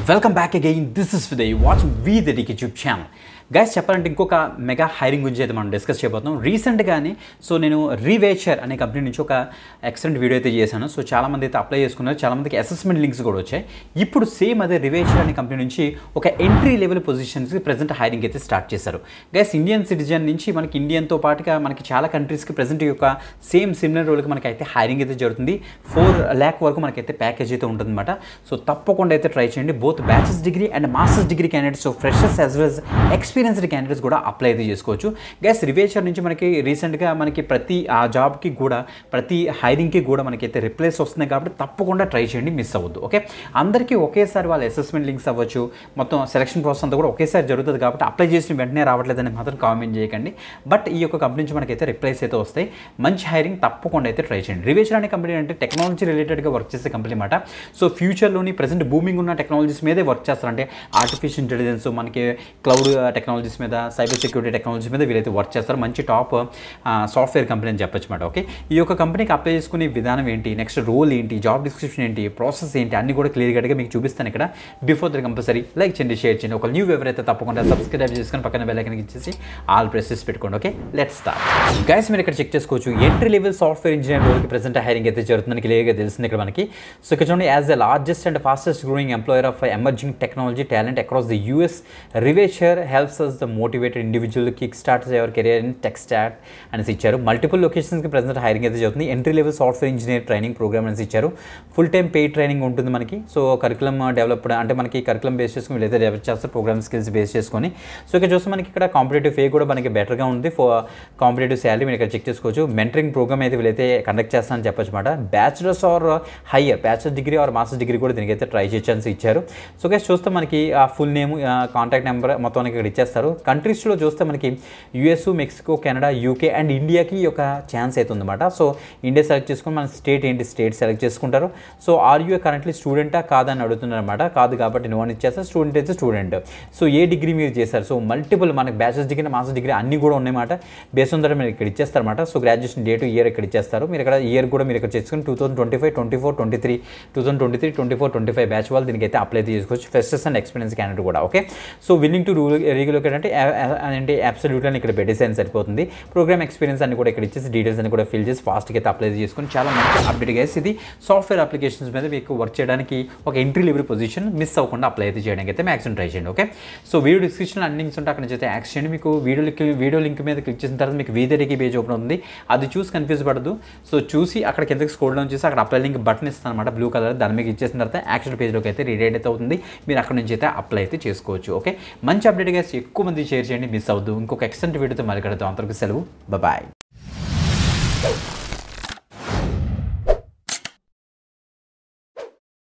Welcome back again. This is Videy. Watch VDD YouTube channel. Guys చెప్పాలంటే ఇంకొక mega hiring గురించి అయితే మనం డిస్కస్ చేయబోతున్నాం. రీసెంట్గానే నేను రీవేచర్ అనే కంపెనీ నుంచి ఒక ఎక్సలెంట్ వీడియో అయితే చేశాను. సో చాలామంది అయితే అప్లై చేసుకున్నారు, చాలామందికి అసెస్మెంట్ లింక్స్ కూడా వచ్చాయి. ఇప్పుడు సేమ్ అదే రీవేచర్ అనే కంపెనీ నుంచి ఒక ఎంట్రీ లెవెల్ పొజిషన్స్కి ప్రజెంట్ హైరింగ్ అయితే స్టార్ట్ చేశారు. గైస్ ఇండియన్ సిటిజన్ నుంచి మనకి ఇండియన్తో పాటుగా మనకి చాలా కంట్రీస్కి ప్రజెంట్ ఈ యొక్క సేమ్ సిమిలర్ రోల్కి మనకి అయితే హైరింగ్ అయితే జరుగుతుంది. 4 lakh వరకు మనకైతే ప్యాకేజ్ అయితే ఉంటుందన్నమాట. సో తప్పకుండా అయితే ట్రై చేయండి. Both bachelors degree and masters degree candidates, so freshers as well experienced candidates కూడా అప్లై అయితే చేసుకోవచ్చు. గైస్ రివేచర్ నుంచి మనకి రీసెంట్గా మనకి ప్రతి ఆ జాబ్కి కూడా ప్రతి హైరింగ్కి కూడా మనకైతే రిప్లేస్ వస్తున్నాయి కాబట్టి తప్పకుండా ట్రై చేయండి, మిస్ అవ్వద్దు. ఓకే, అందరికీ ఒకేసారి వాళ్ళ అసెస్మెంట్ లింక్స్ అవ్వచ్చు, మొత్తం సెలక్షన్ ప్రాసెస్ అంతా కూడా ఒకేసారి జరుగుతుంది కాబట్టి అప్లై చేసిన వెంటనే రావట్లేదని మాత్రం కామెంట్ చేయకండి. బట్ ఈ యొక్క కంపెనీ నుంచి మనకైతే రిప్లేస్ అయితే వస్తాయి. మంచి హైరింగ్ తప్పకుండా అయితే ట్రై చేయండి. రివేచర్ అనే కంపెనీ అంటే టెక్నాలజీ రిలేటెడ్గా వర్క్ చేసే కంపెనీ అన్నమాట. సో ఫ్యూచర్లోని ప్రజెంట్ బూమింగ్ ఉన్న టెక్నాలజీస్ మీదే వర్క్ చేస్తారంటే ఆర్టిఫిషియల్ ఇంటెలిజెన్స్, మనకి క్లౌడ్ టెక్నాలజీస్ మీద, సైబర్ సెక్యూరిటీ టెక్నాలజీస్ మీద వీళ్ళైతే వర్క్ చేస్తారు. మంచి టాప్ సాఫ్ట్వేర్ కంపెనీ అని చెప్పొచ్చు అన్నమాట. ఓకే, ఈ యొక్క కంపెనీకి అప్లై చేసుకునే విధానం ఏంటి, నెక్స్ట్ రోల్ ఏంటి, జాబ్ డిస్క్రిప్షన్ ఏంటి, ప్రాసెస్ ఏంటి అన్ని కూడా క్లియర్ కట్గా మీకు చూపిస్తాను ఇక్కడ. బిఫోర్ దట్ కంపల్సరీ లైక్ చేయండి, షేర్ చేయండి. ఒక న్యూ ఎవరైతే తప్పకుండా సబ్స్క్రైబ్ చేసుకొని పక్కన బెల్ ఐకాన్ ఇచ్చేసి ఆల్ ప్రెసెస్ పెట్టుకోండి. Okay, let's start. గైస్ మీరు ఇక్కడ చెక్ చేసుకోవచ్చు, ఎంట్రీ లెవెల్ సాఫ్ట్వేర్ ఇంజనీర్ రోల్కి ప్రెజెంట్ హైరింగ్ అయితే జరుగుతుందని క్లియర్గా తెలిసింది ఇక్కడ మనకి. సో ఇక్కడ చూడండి, as the largest and fastest growing employer of emerging technology talent across the US, Revature helps us the motivated individual kick starts your career in tech start అనేసి ఇచ్చారు. మల్టిపుల్ లొకేషన్స్కి ప్రజెంట్ హైరింగ్ అయితే జరుగుతుంది. Entry level software engineer training program అనేసి ఇచ్చారు. Full time paid training ఉంటుంది మనకి. So curriculum developed అంటే మనకి కరికులం బేస్ చేసుకుని వీళ్ళైతే డెవలప్ చేస్తారు, ప్రోగ్రామ్ స్కిల్స్ బేస్ చేసుకొని. సో ఇక్కడ చూస్తే మనకి ఇక్కడ కాంపిటేటివ్ పే కూడా మనకి బెటర్గా ఉంది. కాంపిటేటివ్ శాలరీ మీరు ఇక్కడ చెక్ చేసుకోవచ్చు. మెంటరింగ్ ప్రోగ్రామ్ అయితే వీళ్ళైతే కండక్ట్ చేస్తారని చెప్పొచ్చు అనమాట. Bachelors or higher, bachelor degree or masters degree కూడా దీనికైతే ట్రై చేయొచ్చు ఇచ్చారు. సో గైస్ చూస్తే మనకి ఫుల్ నేమ్, కాంటాక్ట్ నెంబర్ మొత్తం ఇక్కడ ఇచ్చేస్తారు. కంట్రీస్లో చూస్తే మనకి US, Mexico, Canada, UK and ఇండియాకి ఒక ఛాన్స్ అయితే ఉందన్నమాట. సో ఇండియా సెలెక్ట్ చేసుకుని మన స్టేట్ ఏంటి, స్టేట్ సెలెక్ట్ చేసుకుంటారు. సో ఆర్ యూ కరెంట్లీ స్టూడెంటా కాదని అడుగుతున్నారు అనమాట. కాదు కాబట్టి నో అని ఇచ్చేస్తారు. స్టూడెంట్ అయితే స్టూడెంట్. సో ఏ డిగ్రీ మీరు చేశారు, సో మల్టిపుల్ మనకి బ్యాచిలర్స్ డిగ్రీ, మాస్టర్స్ డిగ్రీ అన్నీ కూడా ఉన్నాయన్నమాట. బేస్ ఉందని మీరు ఇక్కడ ఇచ్చేస్తారన్నమాట. సో గ్రాడ్యుయేషన్ డేట్, ఇయర్ ఇక్కడ ఇచ్చేస్తారు. మీరు ఇక్కడ ఇయర్ కూడా మీరు ఇక్కడ చేసుకుని 2025, 24, 23, 2023, 24, 25 బ్యాచ్ వాళ్ళు దీనికైతే అప్లై చేసుకోవచ్చు. ఫ్రెషర్స్ అండ్ ఎక్స్పీరియన్స్ క్యాండిడేట్ కూడా. Okay, so willing to relocate అంటే అబ్సల్యూట్లీ ఇక్కడ పెట్టేసేది సరిపోతుంది. ప్రోగ్రామ్ ఎక్స్పీరియన్స్ అన్ని కూడా ఇక్కడ ఇచ్చేసి డీటెయిల్స్ అన్ని కూడా ఫిల్ చేసి ఫాస్ట్గా అయితే అప్లై చేసుకుని చాలా మంచి అప్డేట్ గైస్. ఇది సాఫ్ట్వేర్ అప్లికేషన్స్ మీద మీకు వర్క్ చేయడానికి ఒక ఎంట్రీ లెవెల్ పొజిషన్, మిస్ అవ్వకుండా అప్లై అయితే చేయడానికి అయితే మ్యాక్సిమం ట్రై చేయండి. ఓకే, సో వీడియో డిస్క్రిప్షన్లో అన్ని లింక్స్ ఉంటే అక్కడ నుంచి అయితే యాక్స్ చేయండి. మీకు వీడియో లింక్ మీద క్లిక్ చేసిన తర్వాత మీకు వీడియోకి పేజ్ ఓపెన్ అవుతుంది. అది చూసి కన్ఫ్యూజ్ పడదు. సో చూసి అక్కడ కిందకి స్క్రోల్ డౌన్ చేసి అక్కడ అప్లై లింక్ బటన్ ఇస్తాను అనమాట, బ్లూ కలర్. దాని మీకు ఇచ్చేసిన తర్వాత యాక్షన్ పేజ్లోకి అయితే రీడైట్ అయితే అవుతుంది. మీరు అక్కడ నుంచి అయితే అప్లై అయితే చేసుకోవచ్చు. ఓకే, మంచి అప్డేట్ గైస్, ఎక్కువ మంది షేర్ చేయండి, మిస్ అవ్వద్దు. ఇంకొక ఎక్సలెంట్ వీడియోతో మళ్ళీ కడతాం. అంతవరకు సెలవు, బాయ్.